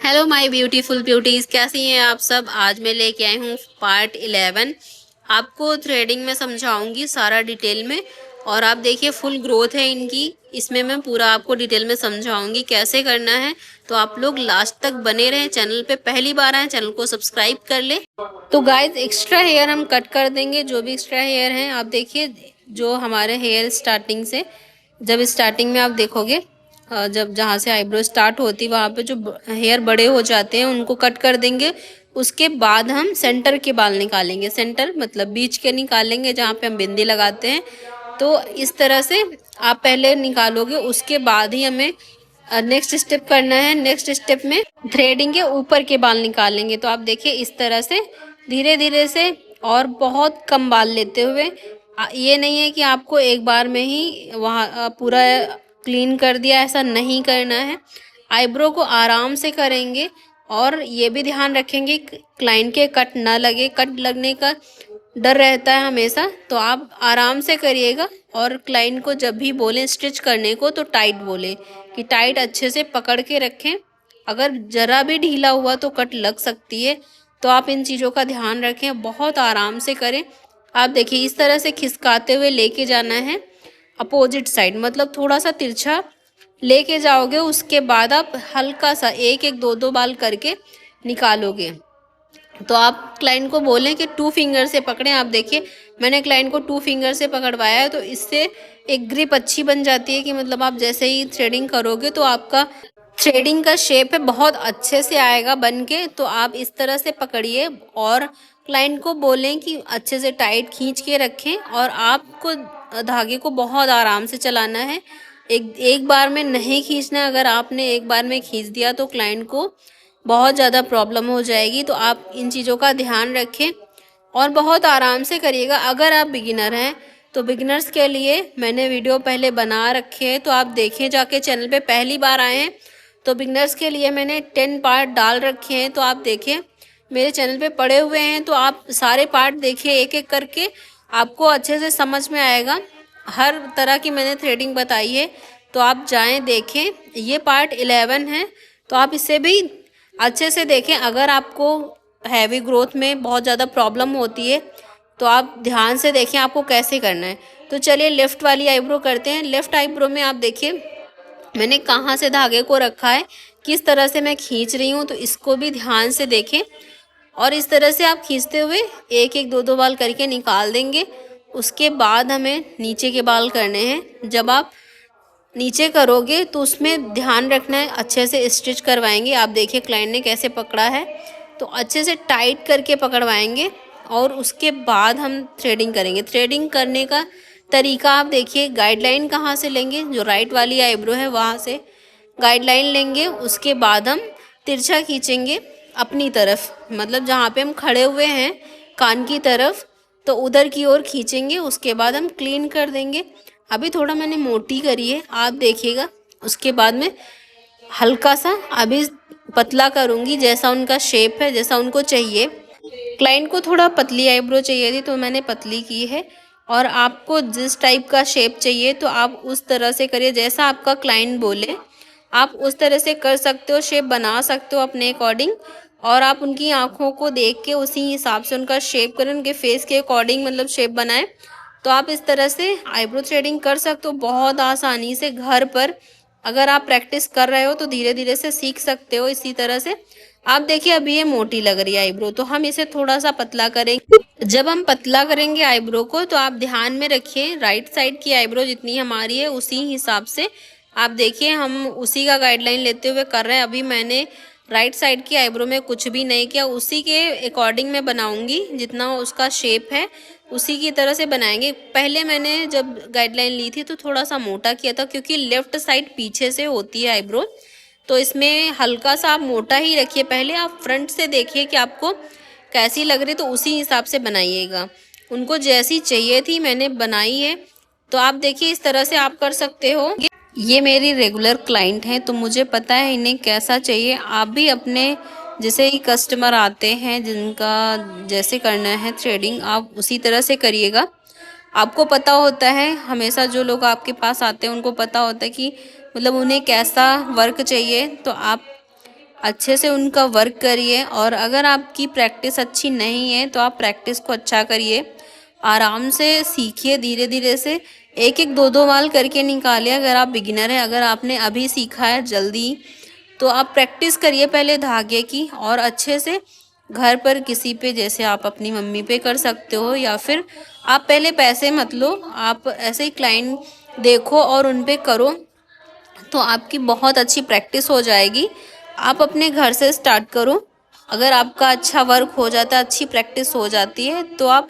Hello my beautiful beauties, कैसी हैं आप सब। आज मैं लेके आई हूँ पार्ट 11। आपको थ्रेडिंग में समझाऊंगी सारा डिटेल में। और आप देखिए फुल ग्रोथ है इनकी। इसमें मैं पूरा आपको डिटेल में समझाऊंगी कैसे करना है। तो आप लोग लास्ट तक बने रहें। चैनल पे पहली बार आए, चैनल को सब्सक्राइब कर ले। तो गाइज एक्स्ट्रा हेयर हम कट कर देंगे, जो भी एक्स्ट्रा हेयर हैं। आप देखिए जो हमारे हेयर स्टार्टिंग से, जब स्टार्टिंग में आप देखोगे, जब जहाँ से आईब्रो स्टार्ट होती वहाँ पे जो हेयर बड़े हो जाते हैं उनको कट कर देंगे। उसके बाद हम सेंटर के बाल निकालेंगे। सेंटर मतलब बीच के निकालेंगे, जहाँ पे हम बिंदी लगाते हैं। तो इस तरह से आप पहले निकालोगे, उसके बाद ही हमें नेक्स्ट स्टेप करना है। नेक्स्ट स्टेप में थ्रेडिंग के ऊपर के बाल निकालेंगे। तो आप देखिए इस तरह से धीरे धीरे से, और बहुत कम बाल लेते हुए। ये नहीं है कि आपको एक बार में ही वहाँ पूरा क्लीन कर दिया, ऐसा नहीं करना है। आईब्रो को आराम से करेंगे, और ये भी ध्यान रखेंगे क्लाइंट के कट ना लगे। कट लगने का डर रहता है हमेशा, तो आप आराम से करिएगा। और क्लाइंट को जब भी बोलें स्टिच करने को तो टाइट बोले, कि टाइट अच्छे से पकड़ के रखें। अगर ज़रा भी ढीला हुआ तो कट लग सकती है। तो आप इन चीज़ों का ध्यान रखें, बहुत आराम से करें। आप देखिए इस तरह से खिसकाते हुए लेके जाना है अपोजिट साइड, मतलब थोड़ा सा तिरछा लेके जाओगे। उसके बाद आप हल्का सा एक एक दो दो बाल करके निकालोगे। तो आप क्लाइंट को बोलें कि 2 फिंगर से पकड़ें। आप देखिए मैंने क्लाइंट को 2 फिंगर से पकड़वाया है, तो इससे एक ग्रिप अच्छी बन जाती है, कि मतलब आप जैसे ही थ्रेडिंग करोगे तो आपका थ्रेडिंग का शेप है बहुत अच्छे से आएगा बन के। तो आप इस तरह से पकड़िए, और क्लाइंट को बोलें कि अच्छे से टाइट खींच के रखें। और आपको धागे को बहुत आराम से चलाना है, एक बार में नहीं खींचना है। अगर आपने एक बार में खींच दिया तो क्लाइंट को बहुत ज़्यादा प्रॉब्लम हो जाएगी। तो आप इन चीज़ों का ध्यान रखें, और बहुत आराम से करिएगा। अगर आप बिगिनर हैं तो बिगिनर्स के लिए मैंने वीडियो पहले बना रखे हैं, तो आप देखें जाके। चैनल पे पहली बार आए हैं तो बिगिनर्स के लिए मैंने 10 पार्ट डाल रखे हैं, तो आप देखें मेरे चैनल पे पड़े हुए हैं। तो आप सारे पार्ट देखिए एक एक करके, आपको अच्छे से समझ में आएगा। हर तरह की मैंने थ्रेडिंग बताई है, तो आप जाएं देखें। ये पार्ट 11 है, तो आप इसे भी अच्छे से देखें। अगर आपको हैवी ग्रोथ में बहुत ज़्यादा प्रॉब्लम होती है तो आप ध्यान से देखें आपको कैसे करना है। तो चलिए लेफ़्ट वाली आईब्रो करते हैं। लेफ़्ट आईब्रो में आप देखिए मैंने कहाँ से धागे को रखा है, किस तरह से मैं खींच रही हूँ, तो इसको भी ध्यान से देखें। और इस तरह से आप खींचते हुए एक एक दो दो बाल करके निकाल देंगे। उसके बाद हमें नीचे के बाल करने हैं। जब आप नीचे करोगे तो उसमें ध्यान रखना है, अच्छे से स्टिच करवाएंगे। आप देखिए क्लाइंट ने कैसे पकड़ा है, तो अच्छे से टाइट करके पकड़वाएंगे। और उसके बाद हम थ्रेडिंग करेंगे। थ्रेडिंग करने का तरीका आप देखिए, गाइडलाइन कहाँ से लेंगे, जो राइट वाली आईब्रो है वहाँ से गाइडलाइन लेंगे। उसके बाद हम तिरछा खींचेंगे अपनी तरफ, मतलब जहाँ पे हम खड़े हुए हैं कान की तरफ, तो उधर की ओर खींचेंगे। उसके बाद हम क्लीन कर देंगे। अभी थोड़ा मैंने मोटी करी है, आप देखिएगा। उसके बाद में हल्का सा अभी पतला करूँगी, जैसा उनका शेप है, जैसा उनको चाहिए। क्लाइंट को थोड़ा पतली आईब्रो चाहिए थी तो मैंने पतली की है। और आपको जिस टाइप का शेप चाहिए तो आप उस तरह से करिए, जैसा आपका क्लाइंट बोले आप उस तरह से कर सकते हो, शेप बना सकते हो अपने अकॉर्डिंग। और आप उनकी आँखों को देख के उसी हिसाब से उनका शेप करें, उनके फेस के अकॉर्डिंग मतलब शेप बनाएं। तो आप इस तरह से आईब्रो थ्रेडिंग कर सकते हो बहुत आसानी से घर पर। अगर आप प्रैक्टिस कर रहे हो तो धीरे धीरे से सीख सकते हो इसी तरह से। आप देखिए अभी ये मोटी लग रही है आईब्रो, तो हम इसे थोड़ा सा पतला करेंगे। जब हम पतला करेंगे आईब्रो को तो आप ध्यान में रखिए राइट साइड की आईब्रो जितनी हमारी है उसी हिसाब से आप देखिए, हम उसी का गाइडलाइन लेते हुए कर रहे हैं। अभी मैंने राइट साइड की आईब्रो में कुछ भी नहीं किया, उसी के अकॉर्डिंग मैं बनाऊंगी। जितना उसका शेप है उसी की तरह से बनाएंगे। पहले मैंने जब गाइडलाइन ली थी तो थोड़ा सा मोटा किया था, क्योंकि लेफ्ट साइड पीछे से होती है आईब्रो, तो इसमें हल्का सा आप मोटा ही रखिए। पहले आप फ्रंट से देखिए कि आपको कैसी लग रही, तो उसी हिसाब से बनाइएगा। उनको जैसी चाहिए थी मैंने बनाई है, तो आप देखिए इस तरह से आप कर सकते हो। ये मेरी रेगुलर क्लाइंट हैं, तो मुझे पता है इन्हें कैसा चाहिए। आप भी अपने जैसे ही कस्टमर आते हैं जिनका जैसे करना है थ्रेडिंग, आप उसी तरह से करिएगा। आपको पता होता है, हमेशा जो लोग आपके पास आते हैं उनको पता होता है कि मतलब उन्हें कैसा वर्क चाहिए। तो आप अच्छे से उनका वर्क करिए। और अगर आपकी प्रैक्टिस अच्छी नहीं है तो आप प्रैक्टिस को अच्छा करिए, आराम से सीखिए, धीरे धीरे से एक एक दो दो बाल करके निकालिए। अगर आप बिगिनर हैं, अगर आपने अभी सीखा है जल्दी, तो आप प्रैक्टिस करिए पहले धागे की, और अच्छे से घर पर किसी पे, जैसे आप अपनी मम्मी पे कर सकते हो, या फिर आप पहले पैसे मत लो, आप ऐसे ही क्लाइंट देखो और उन पे करो, तो आपकी बहुत अच्छी प्रैक्टिस हो जाएगी। आप अपने घर से स्टार्ट करो। अगर आपका अच्छा वर्क हो जाता है, अच्छी प्रैक्टिस हो जाती है, तो आप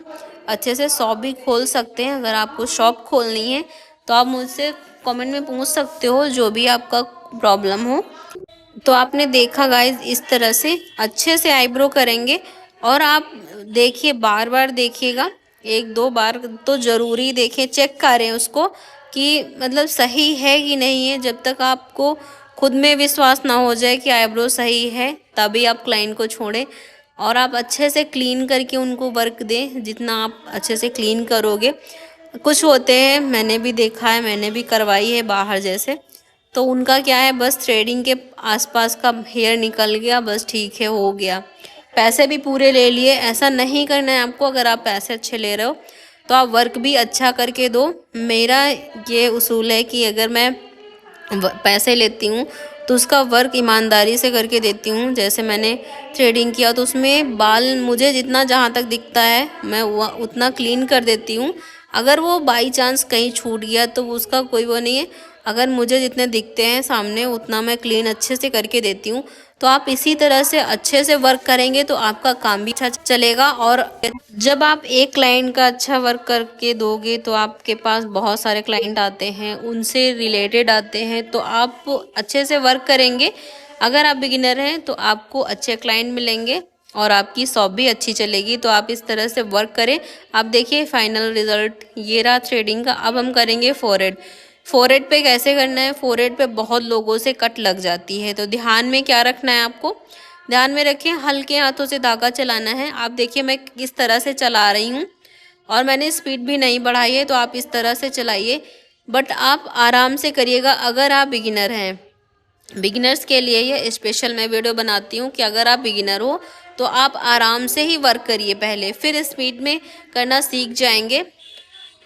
अच्छे से शॉप भी खोल सकते हैं। अगर आपको शॉप खोलनी है तो आप मुझसे कमेंट में पूछ सकते हो, जो भी आपका प्रॉब्लम हो। तो आपने देखा गाइज, इस तरह से अच्छे से आईब्रो करेंगे। और आप देखिए, बार बार देखिएगा, एक दो बार तो ज़रूरी देखें, चेक करें उसको कि मतलब सही है कि नहीं है। जब तक आपको खुद में विश्वास ना हो जाए कि आईब्रो सही है, तभी आप क्लाइंट को छोड़ें। और आप अच्छे से क्लीन करके उनको वर्क दें। जितना आप अच्छे से क्लीन करोगे, कुछ होते हैं, मैंने भी देखा है, मैंने भी करवाई है बाहर जैसे, तो उनका क्या है, बस थ्रेडिंग के आसपास का हेयर निकल गया, बस ठीक है, हो गया, पैसे भी पूरे ले लिए। ऐसा नहीं करना है आपको। अगर आप पैसे अच्छे ले रहे हो तो आप वर्क भी अच्छा करके दो। मेरा ये उसूल है कि अगर मैं पैसे लेती हूँ तो उसका वर्क ईमानदारी से करके देती हूँ। जैसे मैंने थ्रेडिंग किया तो उसमें बाल मुझे जितना जहाँ तक दिखता है मैं उतना क्लीन कर देती हूँ। अगर वो बाई चांस कहीं छूट गया तो उसका कोई वो नहीं है। अगर मुझे जितने दिखते हैं सामने उतना मैं क्लीन अच्छे से करके देती हूँ। तो आप इसी तरह से अच्छे से वर्क करेंगे तो आपका काम भी अच्छा चलेगा। और जब आप एक क्लाइंट का अच्छा वर्क करके दोगे तो आपके पास बहुत सारे क्लाइंट आते हैं, उनसे रिलेटेड आते हैं, तो आप अच्छे से वर्क करेंगे। अगर आप बिगिनर हैं तो आपको अच्छे क्लाइंट मिलेंगे और आपकी शॉप भी अच्छी चलेगी। तो आप इस तरह से वर्क करें। आप देखिए फाइनल रिजल्ट ये रहा थ्रेडिंग का। अब हम करेंगे फोरहेड। फोरहेड पे कैसे करना है, फोरहेड पे बहुत लोगों से कट लग जाती है, तो ध्यान में क्या रखना है आपको, ध्यान में रखें, हल्के हाथों से धागा चलाना है। आप देखिए मैं किस तरह से चला रही हूँ, और मैंने स्पीड भी नहीं बढ़ाई है, तो आप इस तरह से चलाइए, बट आप आराम से करिएगा। अगर आप बिगिनर हैं, बिगिनर्स के लिए ये स्पेशल मैं वीडियो बनाती हूँ कि अगर आप बिगिनर हो तो आप आराम से ही वर्क करिए पहले, फिर स्पीड में करना सीख जाएंगे।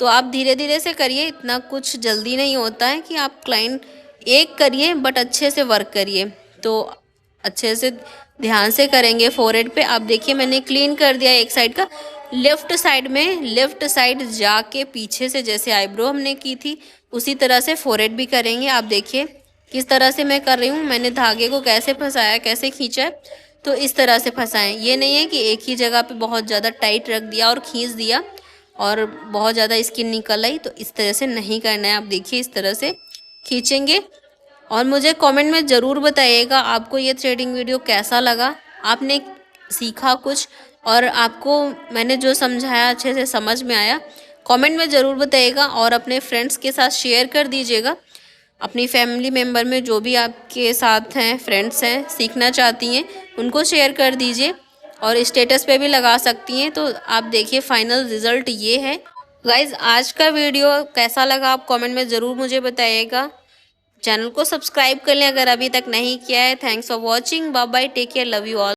तो आप धीरे धीरे से करिए, इतना कुछ जल्दी नहीं होता है कि आप क्लाइंट एक करिए, बट अच्छे से वर्क करिए। तो अच्छे से ध्यान से करेंगे। फोरहेड पे आप देखिए मैंने क्लीन कर दिया एक साइड का। लेफ्ट साइड में, लेफ्ट साइड जाके पीछे से जैसे आईब्रो हमने की थी उसी तरह से फोरहेड भी करेंगे। आप देखिए किस तरह से मैं कर रही हूँ, मैंने धागे को कैसे फंसाया, कैसे खींचा है, तो इस तरह से फंसाएं। ये नहीं है कि एक ही जगह पे बहुत ज़्यादा टाइट रख दिया और खींच दिया और बहुत ज़्यादा स्किन निकल आई, तो इस तरह से नहीं करना है। आप देखिए इस तरह से खींचेंगे। और मुझे कमेंट में ज़रूर बताइएगा आपको ये थ्रेडिंग वीडियो कैसा लगा, आपने सीखा कुछ, और आपको मैंने जो समझाया अच्छे से समझ में आया। कमेंट में ज़रूर बताइएगा और अपने फ्रेंड्स के साथ शेयर कर दीजिएगा। अपनी फैमिली मेम्बर में जो भी आपके साथ हैं, फ्रेंड्स हैं, सीखना चाहती हैं, उनको शेयर कर दीजिए और स्टेटस पे भी लगा सकती हैं। तो आप देखिए फाइनल रिज़ल्ट ये है। गाइज़ आज का वीडियो कैसा लगा आप कमेंट में ज़रूर मुझे बताइएगा। चैनल को सब्सक्राइब कर लें अगर अभी तक नहीं किया है। Thanks for watching, bye bye, take care, love you all.